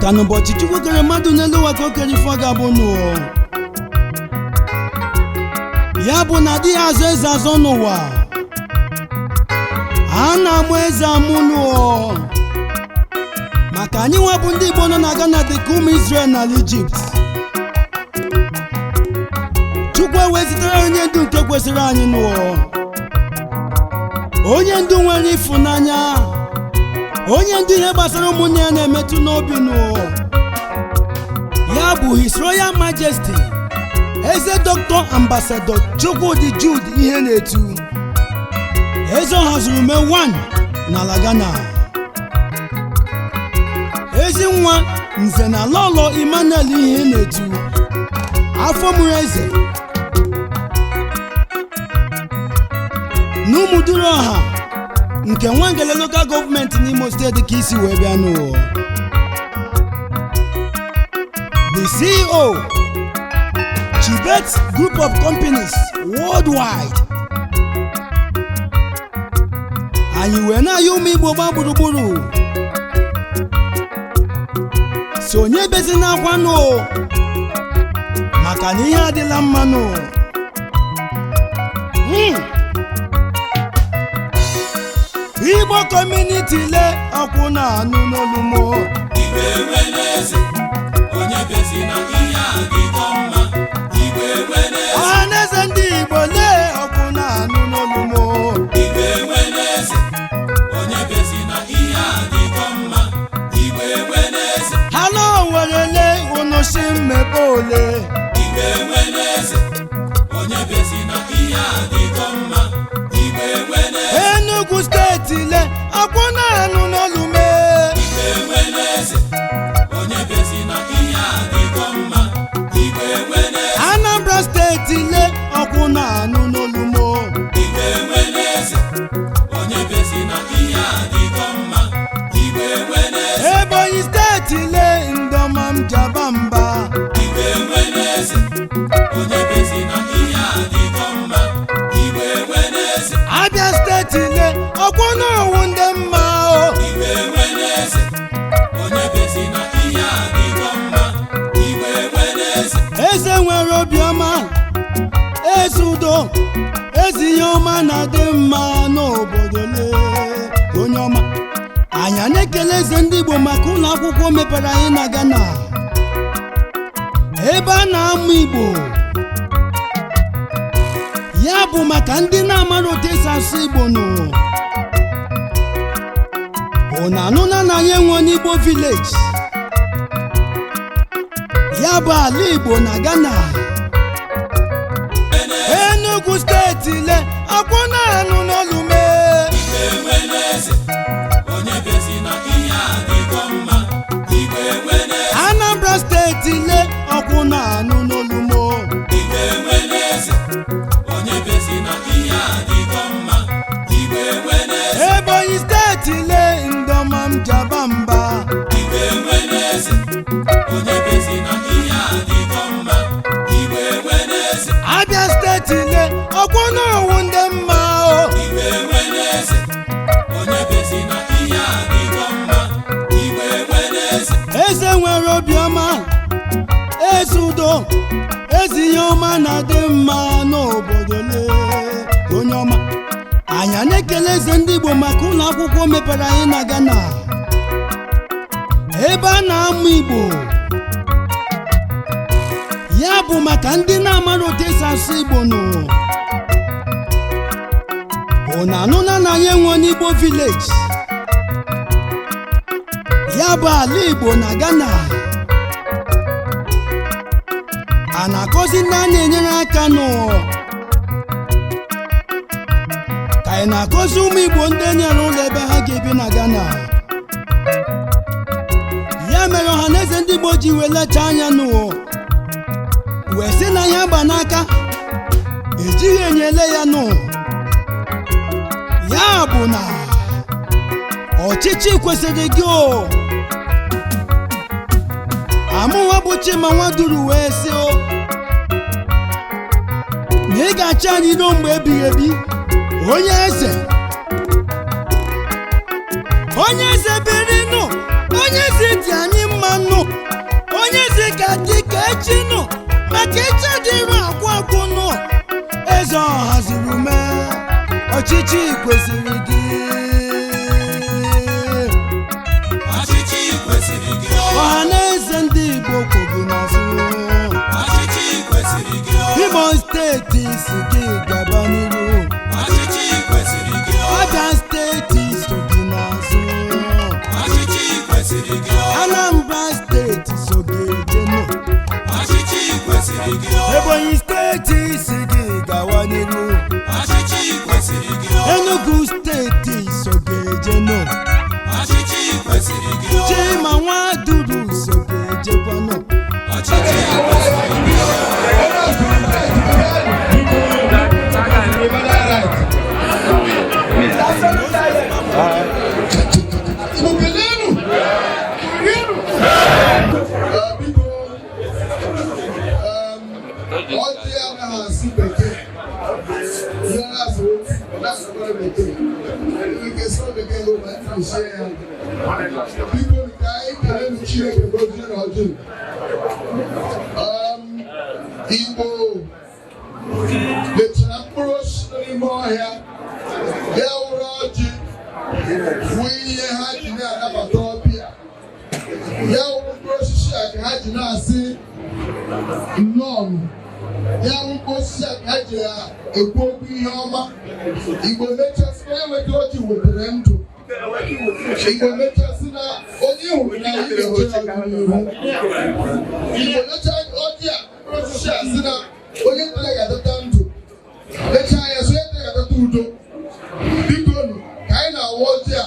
maka n'ụbọchị Chukwu kere mmadụ n'elu ụwa ka o kere ife ọ ga-abụ n'ụwa ya bụ na adịghị azọ eze azọ n'ụwa a na-amụ eze amụ n'ụwa maka anyị nwa bụ ndị Igbo nọ na Ghana dị ka ụmụ Israel na Egypt Chukwu ewezitere onye ndu nke kwesịrị anyị n'ụwa onye ndu nwere ịfụnanya onye ndu ihe gbasara ụmụnne ya na-emetụ n'obi n'ụwa ya bụ His Royal Majesty Eze Dr. Ambassador Chukwudi Jude ihe na-etu Eze Ọhazurume 1 n'ala Ghana ezi nwa nze na lọlọ Emmanuel ihe na-etu afọ mụrụ eze n'Ụmụduru Ọha nke Nwangele Local Government n'Imo State ka isi wee bịa n'ụwa the CEO Chibet Group of Companies worldwide anyị wee na-ayọ ụmụ Igbo gba gburugburu sonye bezi n'akwa nụ maka na ihe adịla mma nụ Igbo community le ọkwụ na-anụ n'olumo Igwe nwere eze onye bezi na ihe adịgo mma Igwe nwere eze ọhaneze ndị Igbo le ọkwụ na-anụ n'olumo Igwe nwere eze onye bezi na ihe adịgo mma Igwe nwere eze hala Owerele unu si mmepe ole Igwe nwere eze onye bezi na ihe adịgo mma Igwe nwere eze Enugu steeti le ọkwụ na-anụ n'olume Igwe nwere eze onye bezi na ihe adịgo mma Igwe nwere eze Anambra steeti le ọkwụ na-anụ n'olumo Igwe nwere eze onye bezi na ihe adịgo mma Igwe nwere eze Ebonyi steeti le ndọma m jaba mba Igwe nwere eze onye bezi na ihe adịgo mma Igwe nwere eze Abia steeti le ọkwụ na-awụ ndị mma o Igwe nwere eze onye bezi na ihe adịgo mma Igwe nwere eze eze nwere obiọma eze udo eze ihe ọma na-adị mma n'obodo le onye ọma anyị na-ekele eze ndị Igbo maka ụlọ akwụkwọ mepere anyị na Ghana ebe a na-amụ Igbo ya bụ maka ndị na-amara otu esi asụ Igbo n'ụwa unu anụna na anyị enwe n'Igbo village ya bụ ala Igbo na Ghana Enugu steeti le ọkwụ na-anụ n'olume Igwe nwere eze onye bezi na ihe adịgo mma Igwe nwere eze Anambra steeti le ọkwụ na-anụ n'olumo Igwe nwere eze onye bezi na ihe adịgo mma Igwe nwere eze Ebonyi steeti le ndọma m jaba mba Igwe nwere eze onye bezi na ihe adịgo mma Igwe nwere eze Abia steeti le ọkwụ na-awụ ndị mma o Igwe nwere eze onye bezi na ihe adịgo mma Igwe nwere eze eze nwere obiọma eze udo eze ihe ọma na-adị mma n'obodo le onye ọma anyị na-ekele eze ndị Igbo maka ụlọ akwụkwọ mepere anyị na Ghana ebe a na-amụ Igbo ya bụ maka ndị na-amara otu esi asụ Igbo n'ụwa unu anụna na anyị enwe n'Igbo village ya bụ ala Igbo na Ghana a na-akọzi ndị a na-enyere aka n'ụwa ka anyị na-akọzi ụmụ Igbo ndị enyere ụlọ ebe ha ga-ebi na Ghana ya mere ọhaneze ndị Igbo ji wee lechaa anya n'ụwa wee sị na ihe gba n'aka ejighị enyele ya n'ụwa ya bụ na ọchịchị kwesịrị gị o amụwa bụ Chima Nwaduru wee sị o na ị ga-achị anyị ruo mgbe ebighị ebi onye eze onye eze biri nụ onye eze dị anyị mma nụ chinu maka iche dịrị agwụ eze ọha zuru mee ọchịchị kwesịrị gị ọha na eze ndị Igbo kwụ n'azụ Imo steeti si gị gaba n'iru Abia steeti so gị n'azụ Anambra steeti so gị ejenu Ebonyi steeti si gị gawa n'iru Enugu steeti so gị ejenu Chima Nwaduru so gị ejekwanu Igbo lechara mkpụrụ osisi n'ime ọhịa ya wụrụ ọjị wụ ihe ha ji na-anabata ọbịa ya wụrụ mkpụrụ osisi a ka ha ji na-asị nnọọ ya wụ mkpụrụ osisi a ka ha ji ekwu okwu ihe ọma Igbo mechasị na enweta ọjị wetara ndụ Igbo mechasị na onye hụrụ na ihe eche ọdịnihu Igbo lecha ọjị a osisi a sị na onye ntara ga-adọta ndụ lechaa ya so onye ntara ga-adọta udo biko nụ ka anyị na-awa ọjị a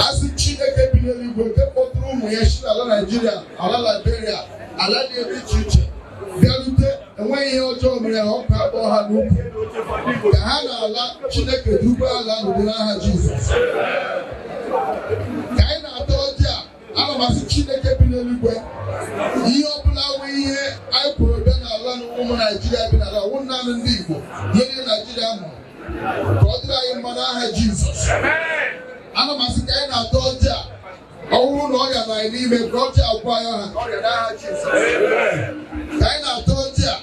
asị Chineke bi n'eluigwe nke kpọtụrụ ụmụ ya si n'ala Naịjirịa ala Liberia ala dị ebe iche iche bịarute enweghị ihe ọjọọ mere ha ọkụ akpọ ha n'ukwu ka ha na-ala Chineke dube ala n'ụdị n'aha Jizọs ka anyị na-ata ọjị a ana m asị Chineke bi n'eluigwe ihe ọbụla bụ ihe anyị kwuru bịa n'ala ụmụ Naịjirịa bi n'ala wụ naanị ndị Igbo ihe ndị Naịjirịa hụrụ ka ọ dịrị anyị mma n'aha Jizọs ana m asị ka anyị na-ata ọjị a ọ bụrụ na ọrịa nọ anyị n'ime ka ọjị agwọ anyị ọha ka ọrịa n'aha Jizọs ka anyị na-ata ọjị a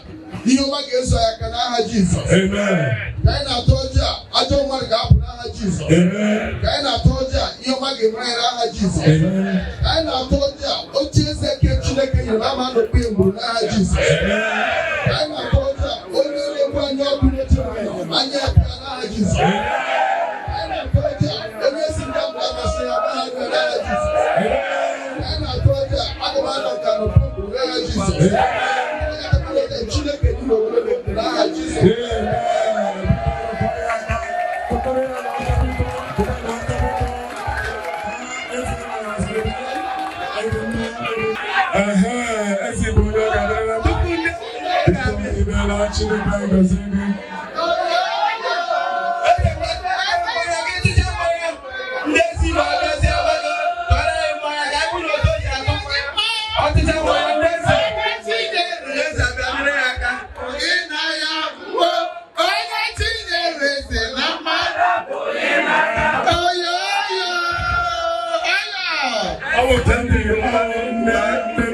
ihe ọma ga-eso ya aka n'aha Jizọs ka anyị na-ata ọjị a ajọ mmadụ ga-apụ n'aha Jizọs ka anyị na-ata ọjị a ihe ọma ga-eme anyị n'aha Jizọs ka anyị na-ata ọjị a oche eze nke Chineke nyere na ama anọkpe mgburu n'aha Jizọs ka anyị na-ata ọjị a onye na-egbu anyị ọkụ n'oche anya aka n'aha Jizọs ka anyị na-ata ọjị a onye si ndị abụ amasị ya n'aha Jizọs ka anyị na-ata ọjị a aga m anọ ka nọkpe mgburu n'aha Jizọs Chineke dị n'obodo n'aha Jizọs ezi bụ onye ọ ga-adịrịla tupu ndị imeela Chineke gọzie gị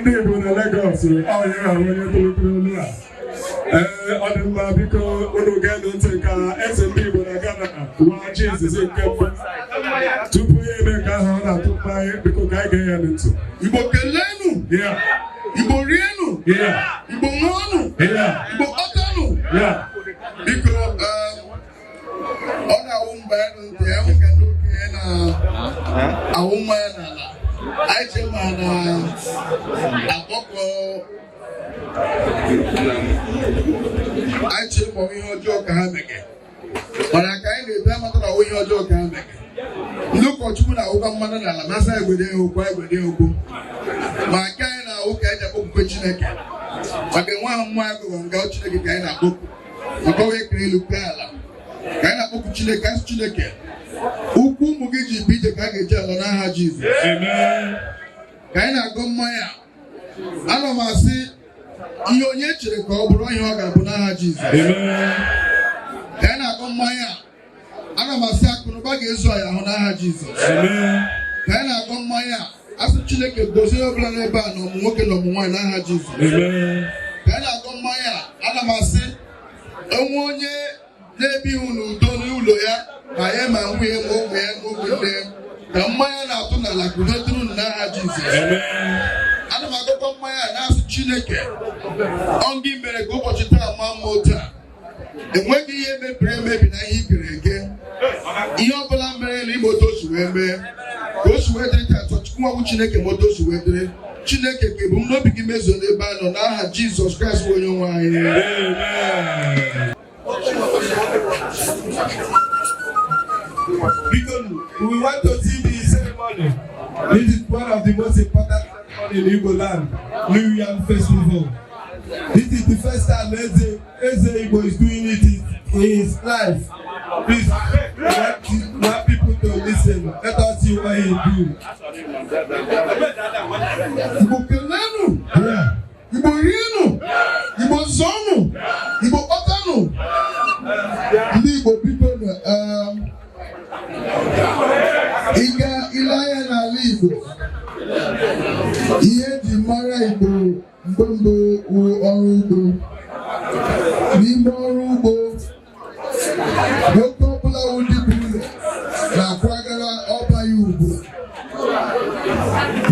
ndị Igbo na Lagos onye ahụ onye tolitere olu a ọ dị mma biko unu ga-enu ntị ka eze ndị Igbo na Ghana wachi izizi nke mbụ tupu ya eme ka ahụ ọ na-atụ mmanya biko ka anyị ga-enye ntị Igbo kelenu Igbo rienu Igbo ṅụọnụ Igbo kpọtanụ biko ọ na-awụ mgbe ntị ya nwoke ndị okenye na-awụ mmanya n'ala anyị che ma na akpọkọ anyị che ma ihe ọjọọ ka ha mege mana ka anyị na-ebe amata na ihe ọjọọ ka ha mege ndị ụkọchukwu na-awụkwa mmanụ n'ala masa egwede okwu ma nke anyị na-awụ ka anyị akpọkpukwe Chineke maka nwa ahụ mmụọ agụgọ nga Chineke ka anyị na-akpọkwu maka onye kere elu kpe ala ka anyị na-akpọkwu Chineke asị Chineke ukwu ụmụ gị ji bụ ije ka a ga-eji ala n'aha Jizọs ka anyị na-agụ mmanya ana m asị ihe onye chere ka ọ bụrụ ihe ọ ga-abụ n'aha Jizọs ka anyị na-agụ mmanya ana m asị akụnụba ga-ezu anyị ahụ n'aha Jizọs ka anyị na-agụ mmanya asị Chineke gozie ọbụla n'ebe a na ọmụ nwoke na ọmụ nwaanyị n'aha Jizọs. Ka anyị na-agọ mmanya ana m asị enwe onye na-ebighị n'udo n'ụlọ ya ma ya ma nwunye ma ụmụ ya na ụmụnne ka mmanya na-atụ n'ala kudotụrụ n'aha Jizọs. Ana m agụkọ mmanya na-asụ Chineke ọ gị mere ka ụbọchị taa maa mma otu a. Enweghị ihe mebiri emebi na ihe ikere eke. Ihe ọbụla mere na imoto si wee mee ka o si wee dịrị ka Chukwu nwa bụ Chineke moto si wee dịrị. Chineke ka ebumnobi gị mezuo n'ebe a nọ n'aha Jizọs Kraịst bụ onye nwe anyị. Because we want to see the ceremony. This is one of the most important ceremonies in Igbo land, New Yam Festival. This is the first time Eze Igbo is doing it in his life. Please, we want people to listen. Let us see what he do. Igbo kelenu, Igbo rienu, Igbo zonu, Igbo kpọtanụ. Ndị Igbo biko ịga ile anya n'ala Igbo ihe eji mara Igbo mgbe wụ ọrụ ugbo. N'ime ọrụ ugbo nwoke ọbụla wụ dịbụ ụlọ na-akwagara ọba ya ugbo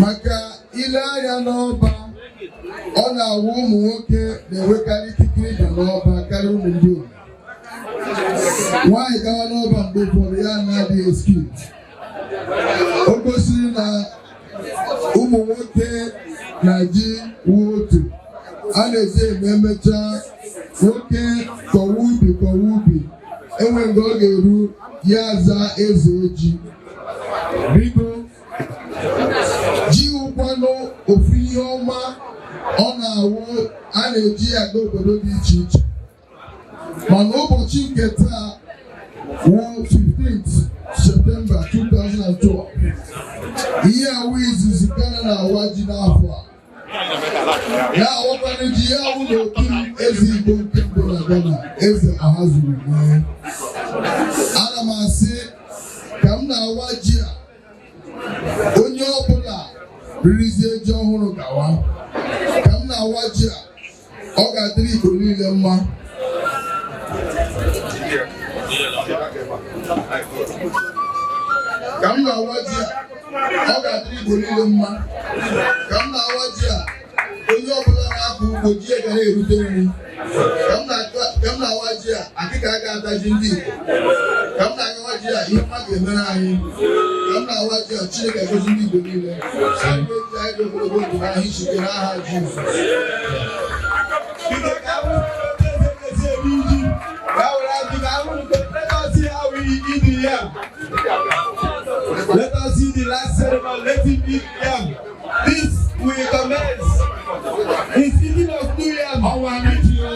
maka ile anya n'ọba ọ na-awụ ụmụ nwoke na-enwekarị ikikere ịba n'ọba karịa ụmụ ndị obodo. Nwaanyị gawa n'ọba mgbe ụfọdụ ya na-adịghị eskil. O gosiri na ụmụ nwoke na-eji wuo otu a na-eji eme emechaa nwoke kọwa ubi enwe mgbe ọ ga-eru ya aza eze oji. Biko ji ụkwanụ ofu ihe ọma ọ na-awụ a na-eji aga obodo dị iche iche mana ụbọchị nke taa wụ 15th September 2012 ihe awụ izizi Ghana na-awa ji n'afọ a na-awakwana ji ya awụ n'otu eze Igbo nke mbụ na Ghana eze ahazuru mee. Ana m asị ka m na-awa ji a onye ọbụla ririzie ji ọhụrụ gawa. Ka m na-awa ji a ọ ga-adịrị Igbo niile mma. Ka m na-awa ji a ọ ga-adịrị Igbo niile mma. Ka m na-awa ji a onye ọbụla na-akọ ugbo ji ga na-erute nri. Ka m na-awa ji a akịka ga-ataji ndị Igbo. Ka m na-agawa ji a ihe mma ga-emere anyị. Ka m na-awa ji a Chineke ga-egozi ndị Igbo niile. Anyị ga-eji ogologo ndụ n'ahụ isi n'aha Jizọs. Let us see the last ceremony. Let him eat yam. This will commence. He's eating of two yam. For him. This is an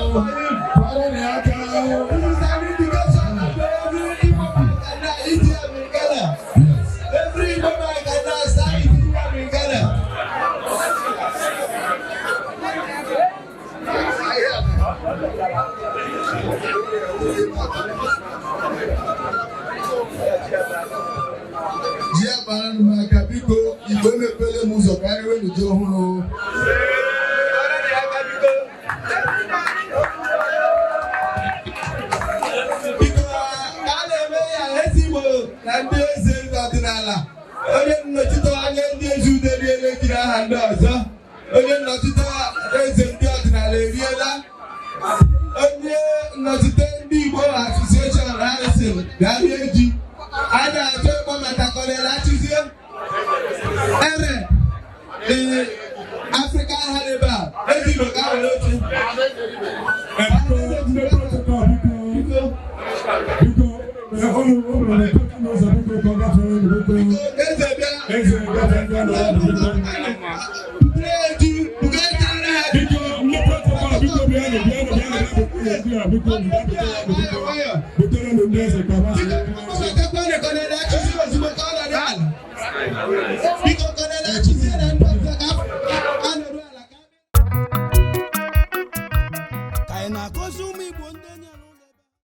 indication that every Igbo man can now eat yam in Ghana. Every Igbo man can now start eating yam in Ghana. Ji abara n'aka biko Igbo mepere m ụzọ ka anyị wee ji ọhụrụ. Biko a na-eme ya ezigbo na ndị eze ọdịnala. Onye nnọchite anya ndị eze udo riela ejiri aha ndị ọzọ. Onye nnọchite eze ndị ọdịnala eriela. Onye nnọchite ndị Igbo Association Harrison ga-abịa eji. A na-achọ ịkpọ maka Colonel Achizie Ere the African Hannibal ejiro ka were oche.